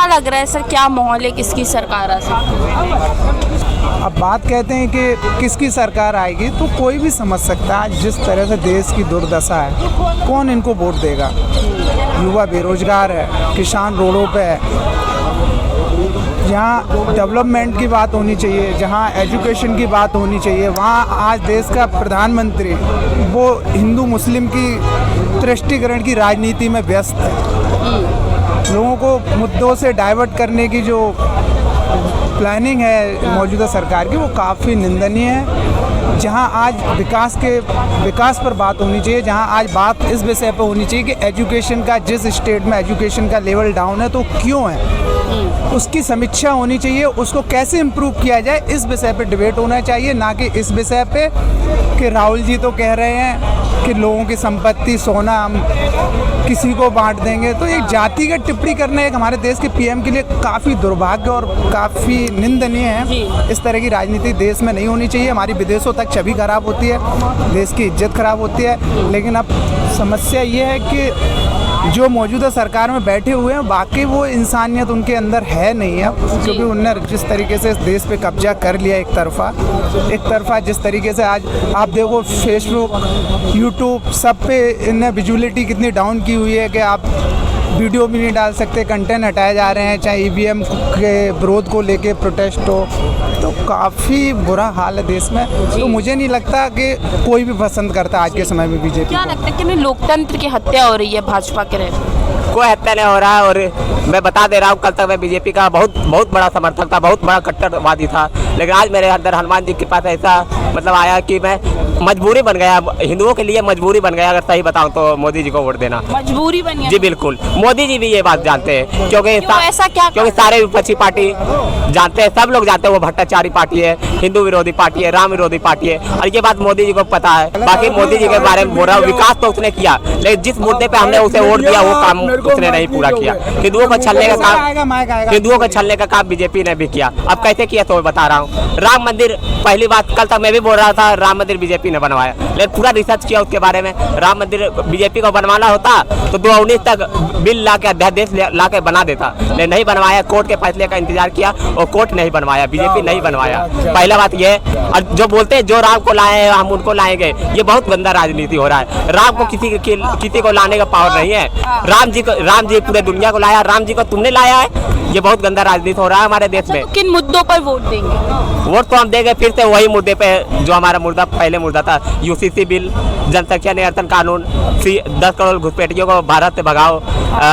क्या लग रहा है सर, क्या माहौल है, किसकी सरकार आ सकती है? अब बात कहते हैं कि किसकी सरकार आएगी, तो कोई भी समझ सकता है जिस तरह से देश की दुर्दशा है, कौन इनको वोट देगा। युवा बेरोजगार है, किसान रोडों पे है। जहाँ डेवलपमेंत की बात होनी चाहिए, जहाँ एजुकेशन की बात होनी चाहिए, वहाँ आज देश का प्रधानमंत्री वो हिंदू मुस्लिम की तुष्टीकरण की राजनीति में व्यस्त है। लोगों को मुद्दों से डाइवर्ट करने की जो प्लानिंग है मौजूदा सरकार की, वो काफ़ी निंदनीय है। जहां आज विकास पर बात होनी चाहिए, जहां आज बात इस विषय पर होनी चाहिए कि एजुकेशन का, जिस स्टेट में एजुकेशन का लेवल डाउन है तो क्यों है, उसकी समीक्षा होनी चाहिए। उसको कैसे इम्प्रूव किया जाए, इस विषय पर डिबेट होना चाहिए, ना कि इस विषय पे कि राहुल जी तो कह रहे हैं कि लोगों की संपत्ति सोना हम किसी को बांट देंगे। तो एक जातिगत टिप्पणी करना एक हमारे देश के पीएम के लिए काफ़ी दुर्भाग्य और काफ़ी निंदनीय है। इस तरह की राजनीति देश में नहीं होनी चाहिए। हमारी विदेशों तक छवि खराब होती है, देश की इज्जत खराब होती है। लेकिन अब समस्या ये है कि जो मौजूदा सरकार में बैठे हुए हैं, वाकई वो इंसानियत उनके अंदर है नहीं है, क्योंकि उनने जिस तरीके से इस देश पे कब्जा कर लिया एक तरफा जिस तरीके से आज आप देखो फेसबुक, यूट्यूब, सब पे इनने विजुअलिटी कितनी डाउन की हुई है कि आप वीडियो भी नहीं डाल सकते, कंटेंट हटाए जा रहे हैं, चाहे ईवीएम के विरोध को लेके प्रोटेस्ट हो। तो काफ़ी बुरा हाल है देश में। तो मुझे नहीं लगता कि कोई भी पसंद करता आज के समय में बीजेपी। क्या लगता है कि नहीं लोकतंत्र की हत्या हो रही है भाजपा के रहते? कोई हत्या नहीं हो रहा है। और मैं बता दे रहा हूँ, कल तक मैं बीजेपी का बहुत बड़ा समर्थक था, बहुत बड़ा कट्टरवादी था। लेकिन आज मेरे अंदर हनुमान जी के पास ऐसा मतलब आया कि मैं मजबूरी बन गया, हिंदुओं के लिए मजबूरी बन गया। अगर सही बताऊं तो मोदी जी को वोट देना मजबूरी बन गया। जी बिल्कुल, मोदी जी भी ये बात जानते हैं, क्योंकि ऐसा क्या? क्योंकि सारे विपक्षी पार्टी जानते हैं, सब लोग जानते हैं वो भ्रष्टाचारी पार्टी है, हिंदू विरोधी पार्टी है, राम विरोधी पार्टी है, और ये बात मोदी जी को पता है। बाकी मोदी जी के बारे में बोल रहा हूँ, विकास तो उसने किया, लेकिन जिस मुद्दे पे हमने उसे वोट दिया वो काम उसने नहीं पूरा किया। हिंदुओं को छलने का काम बीजेपी ने भी किया। अब कैसे किया तो मैं बता रहा हूँ। राम मंदिर, पहली बात कल तक मैं भी बोल रहा था, राम मंदिर बीजेपी ने बनवाया, लेकिन पूरा रिसर्च किया उसके बारे में। राम मंदिर बीजेपी को बनवाना होता तो 2019 तक बिल ला के, अध्यादेश ला के बना देता, लेकिन नहीं बनवाया। कोर्ट के फैसले का इंतजार किया और कोर्ट नहीं बनवाया, बीजेपी नहीं बनवाया। पहला बात ये, और जो बोलते हैं जो राम को लाए हैं हम उनको लाएंगे, ये बहुत गंदा राजनीति हो रहा है। राम को किसी को लाने का पावर नहीं है। राम जी पूरे दुनिया को लाया, राम जी को तुमने लाया है। ये बहुत गंदा राजनीति हो रहा है हमारे देश में। तो किन मुद्दों पर वोट देंगे? वोट तो हम देंगे फिर से वही मुद्दे पे जो हमारा पहले मुद्दा था, यूसीसी बिल, जनसंख्या नियंत्रण कानून, 10 करोड़ घुसपैठियों को भारत से भगाओ,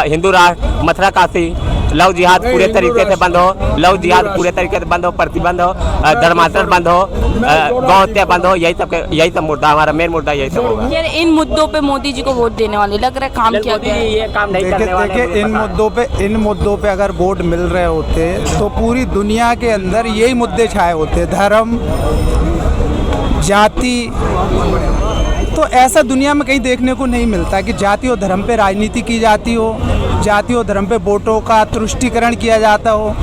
हिंदू राष्ट्र, मथुरा काशी, लव जिहाद पूरे तरीके से बंद हो, प्रतिबंध हो, धर्मांतरण बंद हो, गौ हत्या बंद हो। यही सब मुद्दा, हमारा मेन मुद्दा यही सब होगा। यार इन मुद्दों पे मोदी जी को वोट देने वाले लग रहा है काम किया गया है। ये काम नहीं करने वाले। देखिए इन मुद्दों पे अगर वोट मिल रहे होते तो पूरी दुनिया के अंदर यही मुद्दे छाए होते, धर्म, जाति। तो ऐसा दुनिया में कहीं देखने को नहीं मिलता कि जाति और धर्म पे राजनीति की जाती हो, जाति और धर्म पे वोटों का तुष्टीकरण किया जाता हो।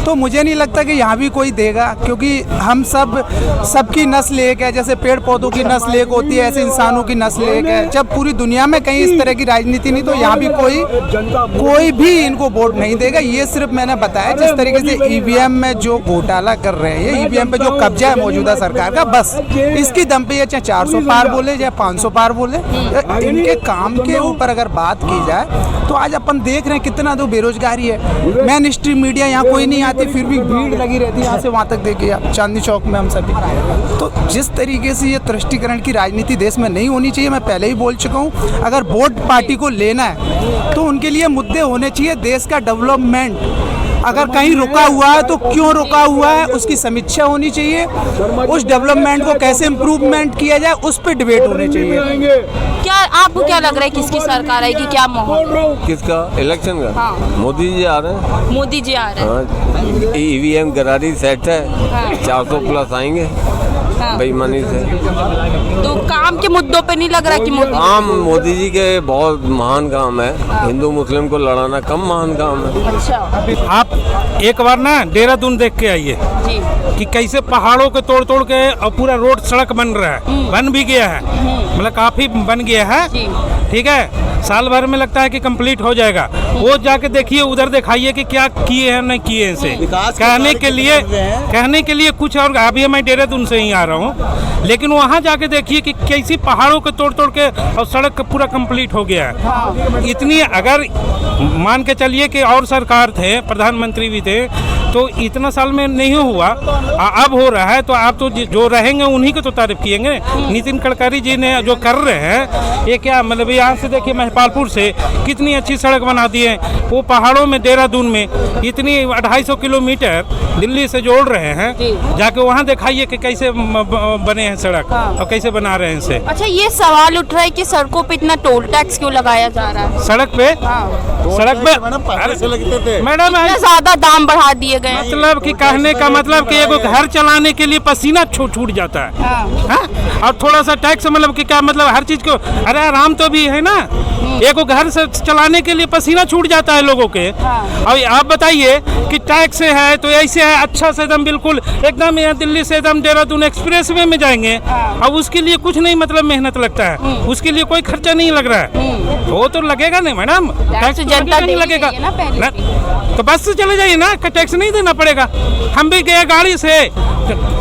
तो मुझे नहीं लगता कि यहाँ भी कोई देगा, क्योंकि हम सबकी नस्ल एक है। जैसे पेड़ पौधों की नस्ल एक होती है, ऐसे इंसानों की नस्ल एक है। जब पूरी दुनिया में कहीं इस तरह की राजनीति नहीं, तो यहाँ भी कोई भी इनको वोट नहीं देगा। ये सिर्फ मैंने बताया जिस तरीके से ईवीएम में जो घोटाला कर रहे हैं, ईवीएम पे जो कब्जा है मौजूदा सरकार का, बस इसकी दम पे ये चाहे 400 पार बोले चाहे 500 पार बोले, इनके काम के ऊपर अगर बात की जाए तो आज अपन देख रहे हैं कितना तो बेरोजगारी है। मेन स्ट्रीम मीडिया यहाँ कोई नहीं आती, फिर भी भीड़ लगी रहती है यहाँ से वहाँ तक। देखिए आप चांदनी चौक में हम सभी। तो जिस तरीके से ये तुष्टीकरण की राजनीति देश में नहीं होनी चाहिए, मैं पहले ही बोल चुका हूँ। अगर वोट पार्टी को लेना है तो उनके लिए मुद्दे होने चाहिए, देश का डेवलपमेंट अगर कहीं रुका हुआ है तो क्यों रुका हुआ है, उसकी समीक्षा होनी चाहिए। उस डेवलपमेंट को कैसे इम्प्रूवमेंट किया जाए, उस पर डिबेट होने चाहिए। क्या आपको क्या लग रहा है किसकी सरकार आएगी, क्या माहौल? किसका इलेक्शन का? हाँ। मोदी जी आ रहे हैं। मोदी जी आ रहे हैं। ईवीएम गरारी सेट है। हाँ। 400 प्लस आएंगे। हाँ। बेईमानी से। तो काम के मुद्दों पे नहीं लग रहा कि मोदी जी के बहुत महान काम है। हाँ। हिंदू मुस्लिम को लड़ाना कम महान काम है। अच्छा, आप एक बार ना देहरादून देख के आइए कि कैसे पहाड़ों के तोड़ के और पूरा रोड सड़क बन रहा है, बन भी गया है, मतलब काफी बन गया है। ठीक है, साल भर में लगता है कि कंप्लीट हो जाएगा। वो जाके देखिए, उधर दिखाइए कि क्या किए हैं नहीं किए हैं इसे। कहने के लिए कुछ और। अभी मैं देहरादून से ही आ रहा हूँ, लेकिन वहाँ जाके देखिए कि कैसी पहाड़ों को तोड़ तोड़ के और सड़क पूरा कंप्लीट हो गया है। इतनी अगर मान के चलिए कि और सरकार थे, प्रधानमंत्री भी थे, तो इतना साल में नहीं हुआ, अब हो रहा है। तो आप तो जो रहेंगे उन्हीं को तो तारीफ किएंगे। नितिन गडकरी जी ने जो कर रहे हैं, ये क्या मतलब, यहाँ से देखिए महिपालपुर से कितनी अच्छी सड़क बना दी है। वो पहाड़ों में देहरादून में इतनी 250 किलोमीटर दिल्ली से जोड़ रहे हैं। जाके वहाँ दिखाइए कि कैसे बने हैं सड़क और कैसे बना रहे हैं इसे। अच्छा, ये सवाल उठ रहा है कि सड़कों पे इतना टोल टैक्स क्यों लगाया जा रहा है? सड़क पे मैडम ज्यादा दाम बढ़ा दिए गए। मतलब कि कहने का मतलब कि एगो घर चलाने के लिए पसीना छूट जाता है। हाँ? और थोड़ा सा टैक्स मतलब कि क्या मतलब, हर चीज को अरे आराम तो भी है ना। एगो घर से चलाने के लिए पसीना छूट जाता है लोगों के। अब आप बताइए कि टैक्स है तो ऐसे है अच्छा से एकदम बिल्कुल एकदम यहाँ दिल्ली से एकदम देहरादून एक्सप्रेस वे में जाएंगे। अब उसके लिए कुछ नहीं मतलब मेहनत लगता है, उसके लिए कोई खर्चा नहीं लग रहा है। वो तो लगेगा नहीं मैडम, टैक्स जनता नहीं लगेगा ना, तो बस से चले जाइए ना, टैक्स नहीं देना पड़ेगा। हम भी गए गाड़ी से,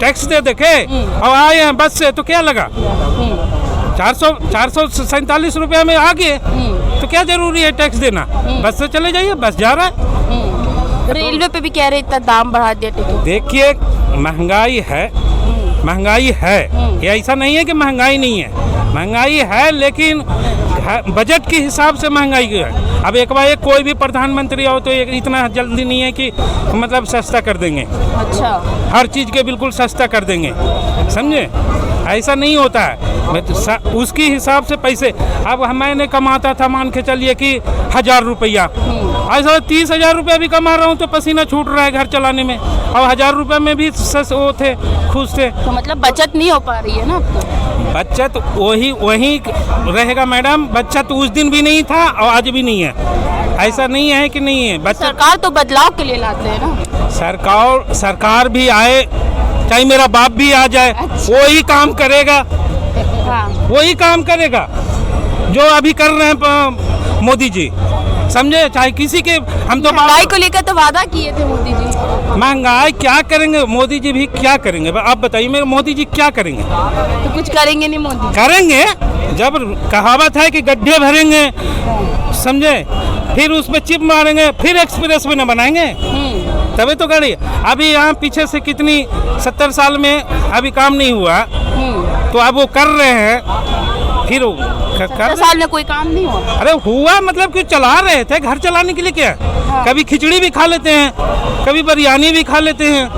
टैक्स दे देखे और आए हैं बस से, तो क्या लगा 447 रुपया में आ गए, तो क्या जरूरी है टैक्स देना? बस से चले जाइए, बस जा रहा है। रेलवे पे भी कह रहे इतना दाम बढ़ा दिया टिकट। देखिए महंगाई है, महंगाई है, ये ऐसा नहीं है कि महंगाई नहीं है, महंगाई है, लेकिन बजट के हिसाब से महंगाई है। अब एक बार कोई भी प्रधानमंत्री हो तो इतना जल्दी नहीं है कि मतलब सस्ता कर देंगे। अच्छा, हर चीज़ के बिल्कुल सस्ता कर देंगे, समझे? ऐसा नहीं होता है। उसके हिसाब से पैसे, अब मैंने कमाता था मान के चलिए कि 1000 रुपया, ऐसा 30,000 रुपया भी कमा रहा हूँ तो पसीना छूट रहा है घर चलाने में, और 1000 रुपये में भी वो थे, खुश थे। तो मतलब बचत नहीं हो पा रही है ना आपको? बचत वही रहेगा मैडम, बचत उस दिन भी नहीं था और आज भी नहीं है, ऐसा नहीं है कि नहीं है। बचत सरकार तो बदलाव के लिए लाते हैं ना। सरकार भी आए, चाहे मेरा बाप भी आ जाए, वही काम करेगा। वही काम करेगा जो अभी कर रहे हैं मोदी जी, समझे? चाहे किसी के, हम तो महंगाई को लेकर तो वादा किए थे मोदी जी। महंगाई क्या करेंगे मोदी जी, भी क्या करेंगे आप बताइए मेरे? मोदी जी क्या करेंगे? तो कुछ करेंगे नहीं मोदी? करेंगे, जब कहावत है कि गड्ढे भरेंगे, समझे, फिर उस पर चिप मारेंगे, फिर एक्सप्रेस वे न बनाएंगे, तभी तो गाड़ी। अभी यहाँ पीछे से कितनी 70 साल में अभी काम नहीं हुआ, तो अब वो कर रहे हैं, फिर 70 साल में कोई काम नहीं हुआ। अरे हुआ मतलब कि चला रहे थे, घर चलाने के लिए क्या। कभी खिचड़ी भी खा लेते हैं, कभी बिरयानी भी खा लेते हैं,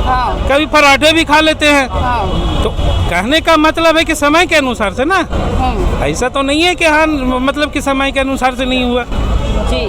कभी पराठे भी खा लेते हैं। तो कहने का मतलब है कि समय के अनुसार से ना, ऐसा तो नहीं है कि हाँ मतलब कि समय के अनुसार से नहीं हुआ जी।